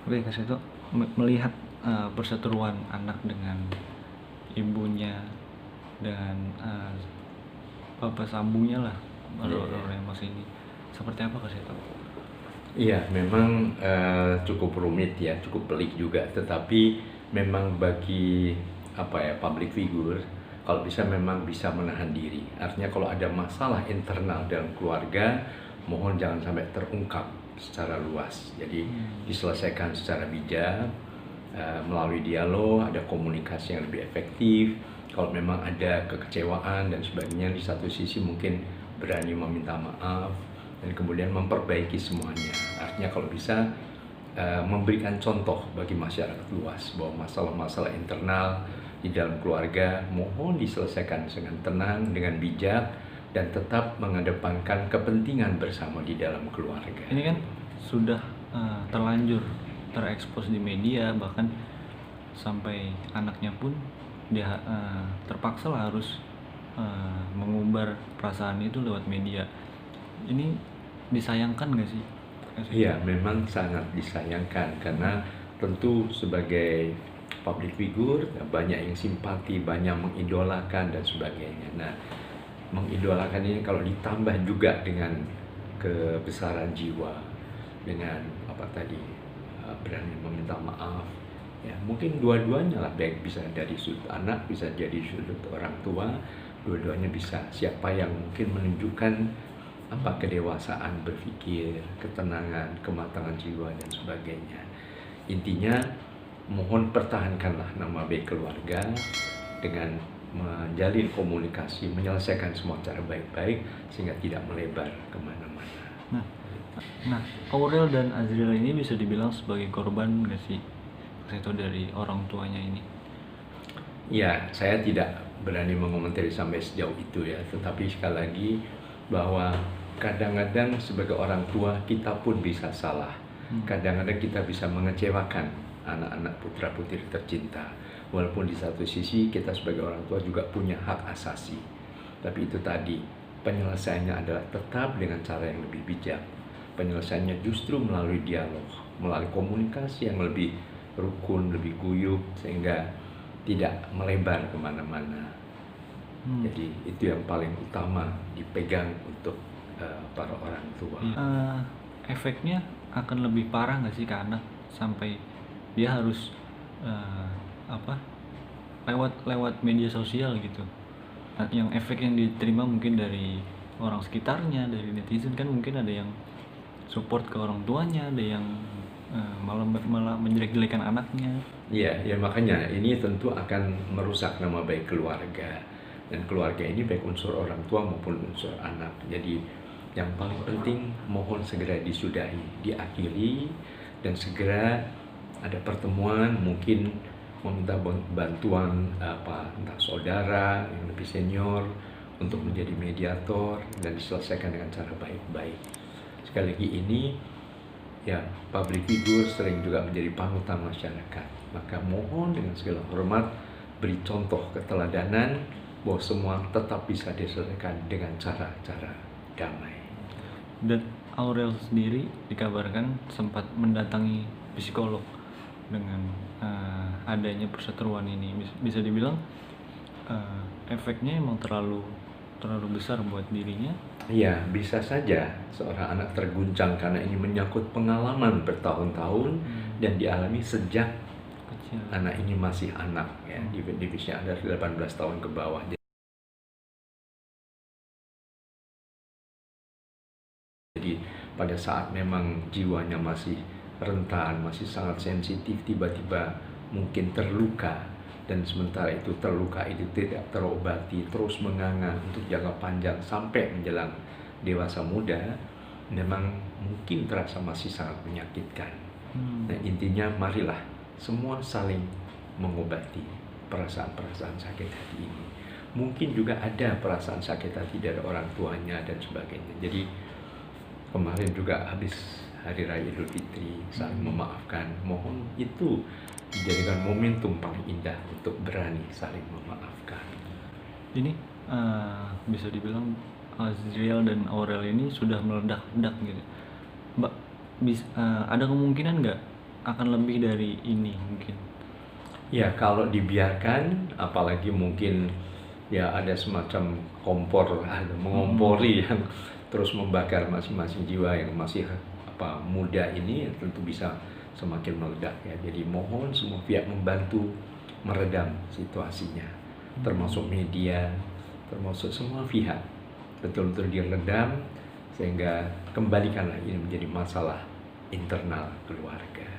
Oke, Kak Seto, melihat perseteruan anak dengan ibunya dan bapak sambungnya lah, Iya, baru iya. yang mas ini, seperti apa Kak Seto? Iya, memang cukup rumit ya, cukup pelik juga. Tetapi memang bagi apa ya public figure, kalau bisa memang bisa menahan diri. Artinya kalau ada masalah internal dalam keluarga, mohon jangan sampai terungkap secara luas. Jadi diselesaikan secara bijak, melalui dialog, ada komunikasi yang lebih efektif. Kalau memang ada kekecewaan dan sebagainya, di satu sisi mungkin berani meminta maaf dan kemudian memperbaiki semuanya. Artinya kalau bisa memberikan contoh bagi masyarakat luas bahwa masalah-masalah internal di dalam keluarga mohon diselesaikan dengan tenang, dengan bijak, dan tetap mengedepankan kepentingan bersama di dalam keluarga. Ini kan sudah terlanjur terekspos di media, bahkan sampai anaknya pun dia terpaksa lah harus mengumbar perasaan itu lewat media. Ini disayangkan nggak sih, Kak Seto? Iya, memang sangat disayangkan karena tentu sebagai public figure banyak yang simpati, banyak mengidolakan dan sebagainya. Nah, mengidolakan ini kalau ditambah juga dengan kebesaran jiwa, dengan apa tadi berani meminta maaf, ya mungkin dua-duanya lah, baik bisa dari sudut anak, bisa jadi sudut orang tua, dua-duanya bisa. Siapa yang mungkin menunjukkan apa kedewasaan berpikir, ketenangan, kematangan jiwa dan sebagainya. Intinya mohon pertahankanlah nama baik keluarga dengan menjalin komunikasi, menyelesaikan semua cara baik-baik sehingga tidak melebar kemana-mana. Nah, nah, Aurel dan Azriel ini bisa dibilang sebagai korban nggak sih, Kak Seto, dari orang tuanya ini? Ya, saya tidak berani mengomentari sampai sejauh itu ya, tetapi sekali lagi bahwa kadang-kadang sebagai orang tua kita pun bisa salah. Kadang-kadang kita bisa mengecewakan anak-anak putra-putri tercinta. Walaupun di satu sisi kita sebagai orang tua juga punya hak asasi. Tapi itu tadi, penyelesaiannya adalah tetap dengan cara yang lebih bijak. Penyelesaiannya justru melalui dialog, melalui komunikasi yang lebih rukun, lebih guyup, sehingga tidak melebar kemana-mana. Jadi itu yang paling utama dipegang untuk para orang tua. Efeknya akan lebih parah nggak sih ke anak sampai dia harus eh, apa lewat media sosial gitu. Yang efek yang diterima mungkin dari orang sekitarnya, dari netizen, kan mungkin ada yang support ke orang tuanya, ada yang malah menjelek-jelekan anaknya. Iya, ya makanya ini tentu akan merusak nama baik keluarga. Dan keluarga ini baik unsur orang tua maupun unsur anak. Jadi yang paling penting mohon segera disudahi, diakhiri, dan segera ada pertemuan, mungkin meminta bantuan entah saudara yang lebih senior untuk menjadi mediator dan diselesaikan dengan cara baik-baik. Sekali lagi ini ya, public figure sering juga menjadi panutan masyarakat. Maka mohon dengan segala hormat beri contoh keteladanan bahwa semua tetap bisa diselesaikan dengan cara-cara damai. Dan Aurel sendiri dikabarkan sempat mendatangi psikolog dengan adanya perseteruan ini. Bisa dibilang efeknya emang terlalu besar buat dirinya. Ya, bisa saja seorang anak terguncang karena ini menyangkut pengalaman bertahun-tahun dan dialami sejak Kecil. anak ini masih anak ya, di usia ada 18 tahun ke bawah. Jadi pada saat memang jiwanya masih rentan, masih sangat sensitif, tiba-tiba mungkin terluka, dan sementara itu terluka itu tidak terobati, terus menganga untuk jangka panjang sampai menjelang dewasa muda, memang mungkin terasa masih sangat menyakitkan. Nah intinya marilah semua saling mengobati perasaan-perasaan sakit hati ini. Mungkin juga ada perasaan sakit hati dari orang tuanya dan sebagainya. Jadi kemarin juga habis Hari Raya Idul Fitri, saling memaafkan. Mohon itu dijadikan momentum paling indah untuk berani saling memaafkan. Ini bisa dibilang Azriel dan Aurel ini sudah meledak-ledak gitu. Mbak, ada kemungkinan nggak akan lebih dari ini mungkin. Ya kalau dibiarkan, apalagi mungkin ya ada semacam kompor, ada mengompori yang terus membakar masing-masing jiwa yang masih muda ini, tentu bisa semakin meledak ya. Jadi mohon semua pihak membantu meredam situasinya, termasuk media, termasuk semua pihak, betul-betul diredam sehingga kembalikanlah ini menjadi masalah internal keluarga.